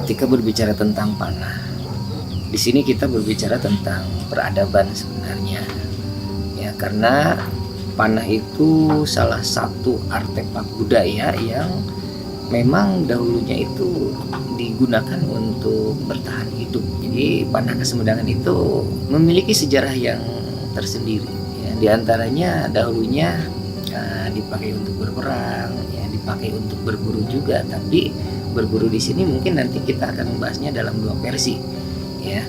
ketika berbicara tentang panah, di sini kita berbicara tentang peradaban sebenarnya, ya, karena panah itu salah satu artefak budaya yang memang dahulunya itu digunakan untuk bertahan hidup. Jadi panah Kasumbangan itu memiliki sejarah yang tersendiri, ya. Di antaranya dahulunya dipakai untuk berperang, ya, dipakai untuk berburu juga. Tapi berburu di sini mungkin nanti kita akan membahasnya dalam dua versi, ya.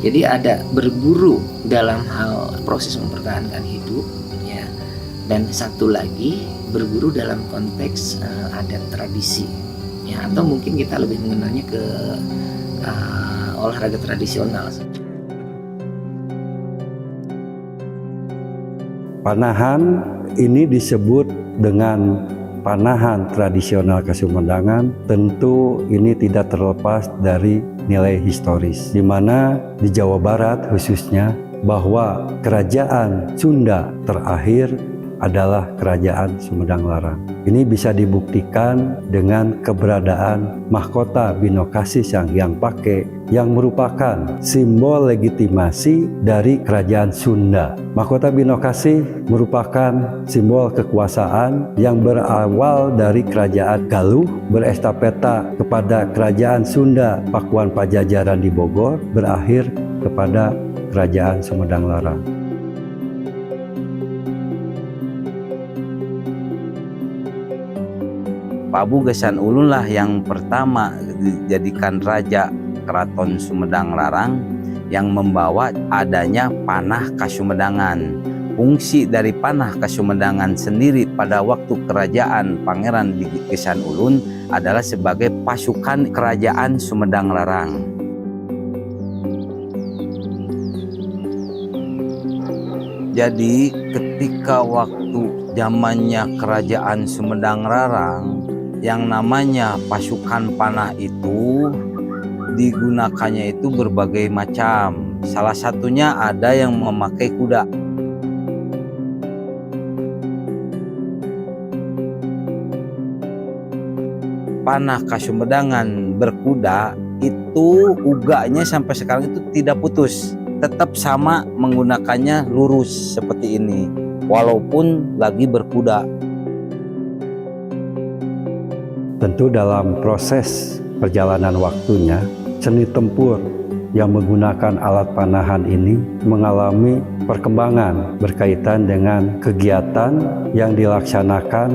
Jadi ada berburu dalam hal proses mempertahankan hidup, ya, dan satu lagi berburu dalam konteks adat tradisi, ya, atau mungkin kita lebih mengenalnya ke olahraga tradisional. Panahan ini disebut dengan panahan tradisional Kasumbangan. Tentu ini tidak terlepas dari nilai historis, di mana di Jawa Barat khususnya bahwa kerajaan Sunda terakhir adalah kerajaan Sumedang Larang. Ini bisa dibuktikan dengan keberadaan mahkota Binokasi Sang Hyang Pake yang merupakan simbol legitimasi dari kerajaan Sunda. Mahkota Binokasi merupakan simbol kekuasaan yang berawal dari kerajaan Galuh, berestafeta kepada kerajaan Sunda Pakuan Pajajaran di Bogor, berakhir kepada kerajaan Sumedang Larang. Prabu Gesan Ulun lah yang pertama dijadikan raja Keraton Sumedang Larang yang membawa adanya panah Kasumbangan. Fungsi dari panah Kasumbangan sendiri pada waktu kerajaan Pangeran Gesan Ulun adalah sebagai pasukan kerajaan Sumedang Larang. Jadi ketika waktu zamannya kerajaan Sumedang Larang, yang namanya pasukan panah itu digunakannya itu berbagai macam. Salah satunya ada yang memakai kuda. Panah Kasumbangan berkuda itu uganya sampai sekarang itu tidak putus, tetap sama menggunakannya lurus seperti ini walaupun lagi berkuda. Tentu dalam proses perjalanan waktunya, seni tempur yang menggunakan alat panahan ini mengalami perkembangan berkaitan dengan kegiatan yang dilaksanakan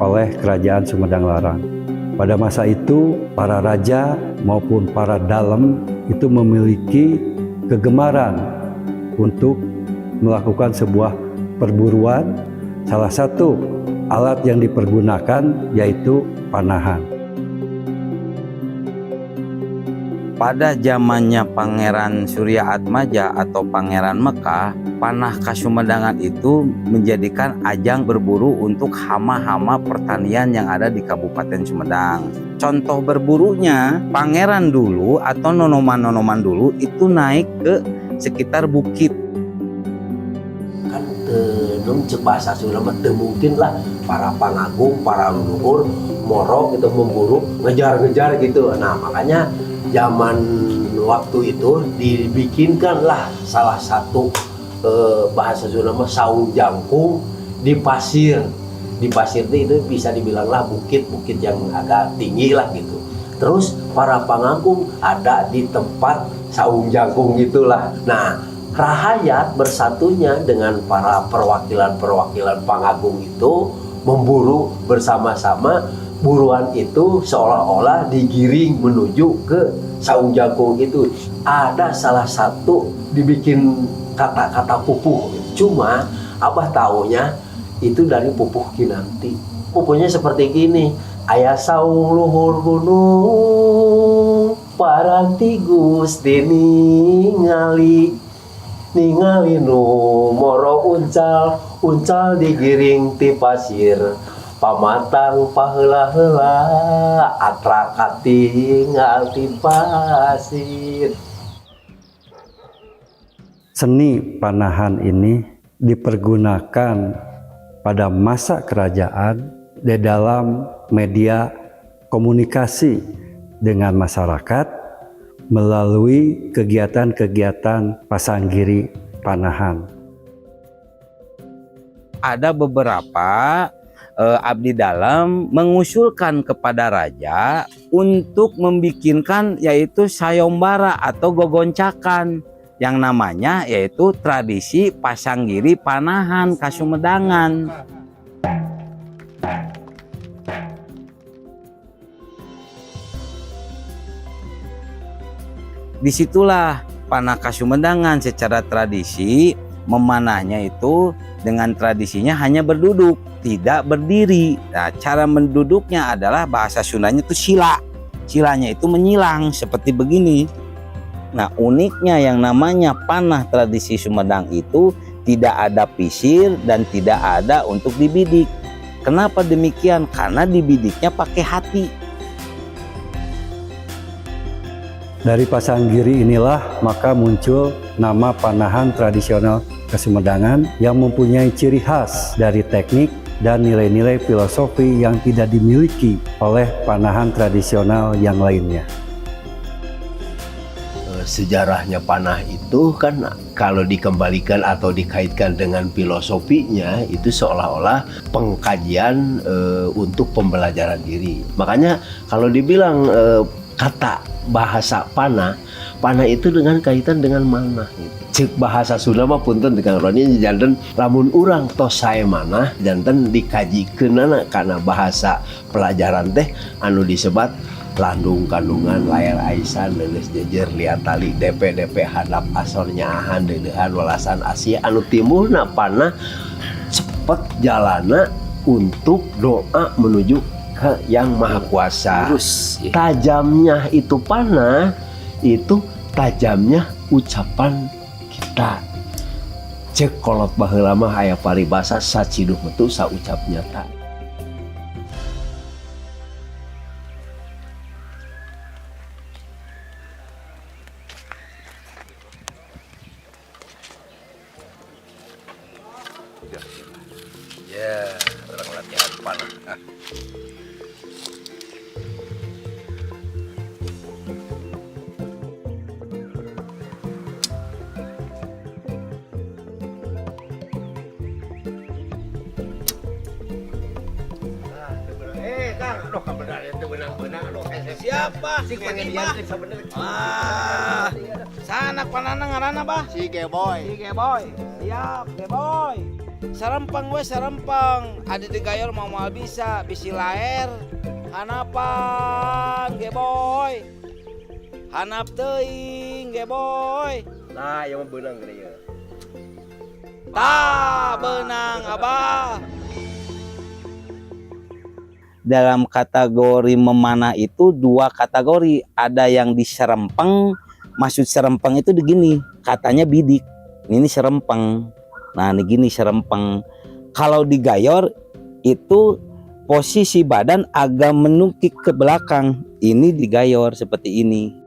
oleh kerajaan Sumedang Larang. Pada masa itu, para raja maupun para dalem itu memiliki kegemaran untuk melakukan sebuah perburuan. Salah satu alat yang dipergunakan yaitu panahan. Pada zamannya Pangeran Surya Atmaja atau Pangeran Mekah, panah Kasumbangan itu menjadikan ajang berburu untuk hama-hama pertanian yang ada di Kabupaten Sumedang. Contoh berburunya, pangeran dulu atau nonoman-nonoman dulu itu naik ke sekitar bukit. Kan tenung cek bahasa Sunda mungkin lah para pangagung, para leluhur moro gitu memburu, ngejar-ngejar gitu. Nah makanya zaman waktu itu dibikinkanlah salah satu bahasa Sunda mah saung jangkung di pasir. Di pasir itu bisa dibilang lah bukit-bukit yang agak tinggi lah gitu. Terus para pangagung ada di tempat saung jangkung gitulah. Nah rahayat bersatunya dengan para perwakilan-perwakilan pangagung itu memburu bersama-sama. Buruan itu seolah-olah digiring menuju ke saung jangkung itu. Ada salah satu dibikin kata-kata pupuh. Cuma abah taunya itu dari pupuh Kinanti. Pupuhnya seperti gini. Aya saung luhur gunung paranti Gusti ningali nu moro uncal digiring ti pasir. Pamatang paheula-heula atrak tinggal di pasir. Seni panahan ini dipergunakan pada masa kerajaan di dalam media komunikasi dengan masyarakat melalui kegiatan-kegiatan pasanggiri panahan. Ada beberapa abdi dalam mengusulkan kepada raja untuk membikinkan yaitu sayombara atau gogoncakan yang namanya yaitu tradisi pasanggiri panahan Kasummedangan. Disitulah panah Kasummedangan secara tradisi memanahnya itu dengan tradisinya hanya berduduk, tidak berdiri. Nah, cara menduduknya adalah bahasa Sundanya itu sila. Silanya itu menyilang seperti begini. Nah, uniknya yang namanya panah tradisi Sumedang itu tidak ada pisir dan tidak ada untuk dibidik. Kenapa demikian? Karena dibidiknya pakai hati. Dari pasanggiri inilah maka muncul nama panahan tradisional Kasummedangan yang mempunyai ciri khas dari teknik dan nilai-nilai filosofi yang tidak dimiliki oleh panahan tradisional yang lainnya. Sejarahnya panah itu kan kalau dikembalikan atau dikaitkan dengan filosofinya itu seolah-olah pengkajian untuk pembelajaran diri. Makanya kalau dibilang kata bahasa panah itu dengan kaitan dengan mana gitu. Cek bahasa Sunda mah punten dengan roni janten lamun urang tos sae manah janten dikajikeunana kana bahasa pelajaran teh anu disebat landung kandungan layar aisan leuleus jejer liat tali DP hadap asor nyaahan deudeuhan welasan Asia anu timbulna panah cepet jalana untuk doa menuju ke yang maha kuasa. Tajamnya itu panah itu tajamnya ucapan kita. Cek kolot baheula mah aya paribasa saciduh metu saucap nyata. Ya, orang latihan panah. Siapa? Si Pak. Sana panana ngaranna bah? Si Geboy. Siap, Geboy. Sarempang we sarempang. Adi digayor mau bisa bisi laer. Hanapan Geboy. Hanap teuing Geboy. Nah, yang beunang gede ya. Tah benang abah. Dalam kategori memanah itu dua kategori. Ada yang diserempeng, maksud serempeng itu begini, katanya bidik. Ini serempeng. Nah, ini gini serempeng. Kalau digayor itu posisi badan agak menukik ke belakang. Ini digayor seperti ini.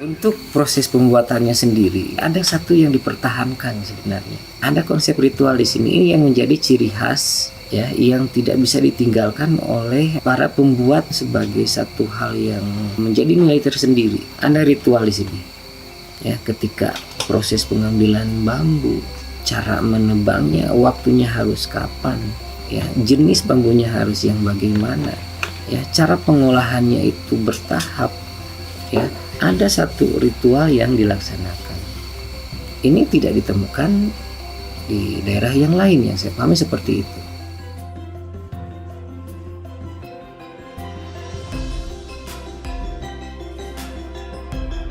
Untuk proses pembuatannya sendiri, ada satu yang dipertahankan sebenarnya. Ada konsep ritual di sini yang menjadi ciri khas, ya, yang tidak bisa ditinggalkan oleh para pembuat sebagai satu hal yang menjadi nilai tersendiri. Ada ritual di sini, ya, ketika proses pengambilan bambu, cara menebangnya, waktunya harus kapan, ya, jenis bambunya harus yang bagaimana, ya, cara pengolahannya itu bertahap, ya. Ada satu ritual yang dilaksanakan. Ini tidak ditemukan di daerah yang lain yang saya pahami seperti itu.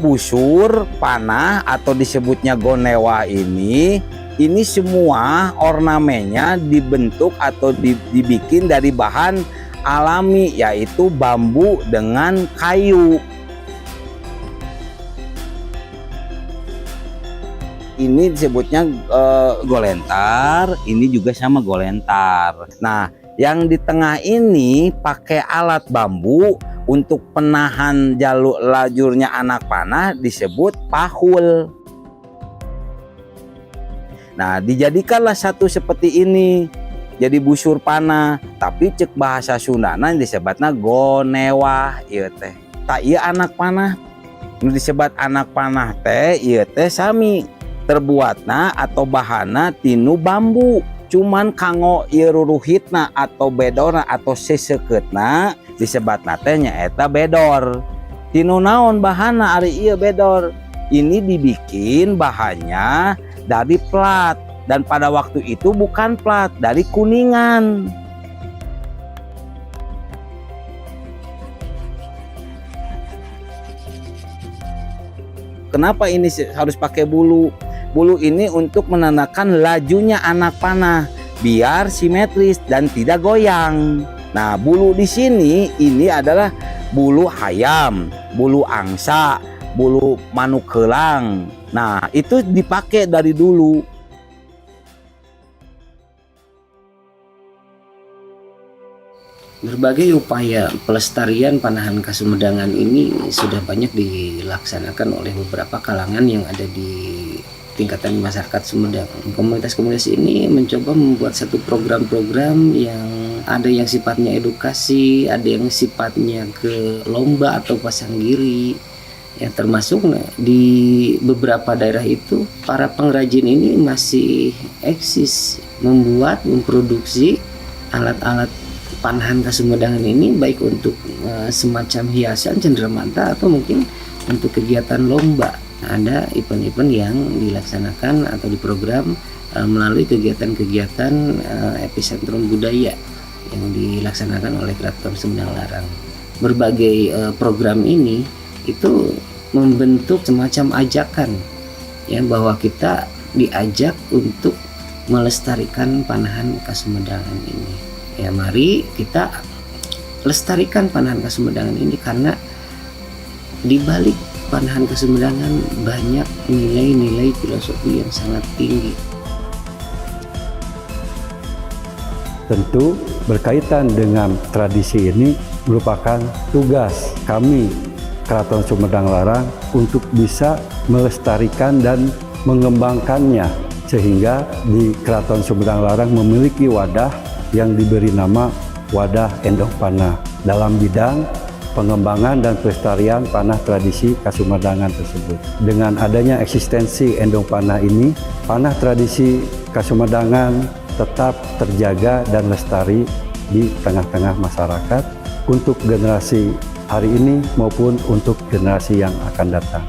Busur, panah atau disebutnya gonewa ini semua ornamennya dibentuk atau dibikin dari bahan alami, yaitu bambu dengan kayu. Ini disebutnya golentar, ini juga sama golentar. Nah, yang di tengah ini pakai alat bambu untuk penahan jalur lajurnya anak panah disebut pahul. Nah, dijadikanlah satu seperti ini. jadi busur panah, tapi cek bahasa Sundana disebutna gonewah ieu teh. Tak ieu anak panah. Nu disebut anak panah teh ieu teh sami terbuatna atau bahana tinu bambu. Cuman kanggo ieu ruruhitna atau bedorna atau sesekeutna disebutna teh nyaeta bedor. Tinu naon bahana ari ieu bedor? Ini dibikin bahannya dari plat, dan pada waktu itu bukan plat, dari kuningan. Kenapa ini harus pakai bulu? Bulu ini untuk menandakan lajunya anak panah biar simetris dan tidak goyang. Nah, bulu di sini ini adalah bulu hayam, bulu angsa, bulu manuk helang. Nah, itu dipakai dari dulu. Berbagai upaya pelestarian panahan khas Sumedang ini sudah banyak dilaksanakan oleh beberapa kalangan yang ada di tingkatan masyarakat Sumedang. Komunitas-komunitas ini mencoba membuat satu program-program yang ada yang sifatnya edukasi, ada yang sifatnya ke lomba atau pasang giri. Ya, termasuk di beberapa daerah itu para pengrajin ini masih eksis memproduksi alat-alat panahan khas Sumedang ini, baik untuk semacam hiasan cenderamata atau mungkin untuk kegiatan lomba. Ada event-event yang dilaksanakan atau diprogram melalui kegiatan-kegiatan epicentrum budaya yang dilaksanakan oleh Keraton Sumedang Larang. Berbagai program ini itu membentuk semacam ajakan ya, bahwa kita diajak untuk melestarikan panahan khas Sumedang ini. Ya, mari kita lestarikan panahan khas Sumedang ini, karena di balik panahan khas Sumedang banyak nilai-nilai filosofi yang sangat tinggi. Tentu berkaitan dengan tradisi ini merupakan tugas kami Keraton Sumedang Larang untuk bisa melestarikan dan mengembangkannya, sehingga di Keraton Sumedang Larang memiliki wadah yang diberi nama Wadah Endong Panah dalam bidang pengembangan dan pelestarian panah tradisi Kasumedangan tersebut. Dengan adanya eksistensi Endong Panah ini, panah tradisi Kasumedangan tetap terjaga dan lestari di tengah-tengah masyarakat untuk generasi hari ini maupun untuk generasi yang akan datang.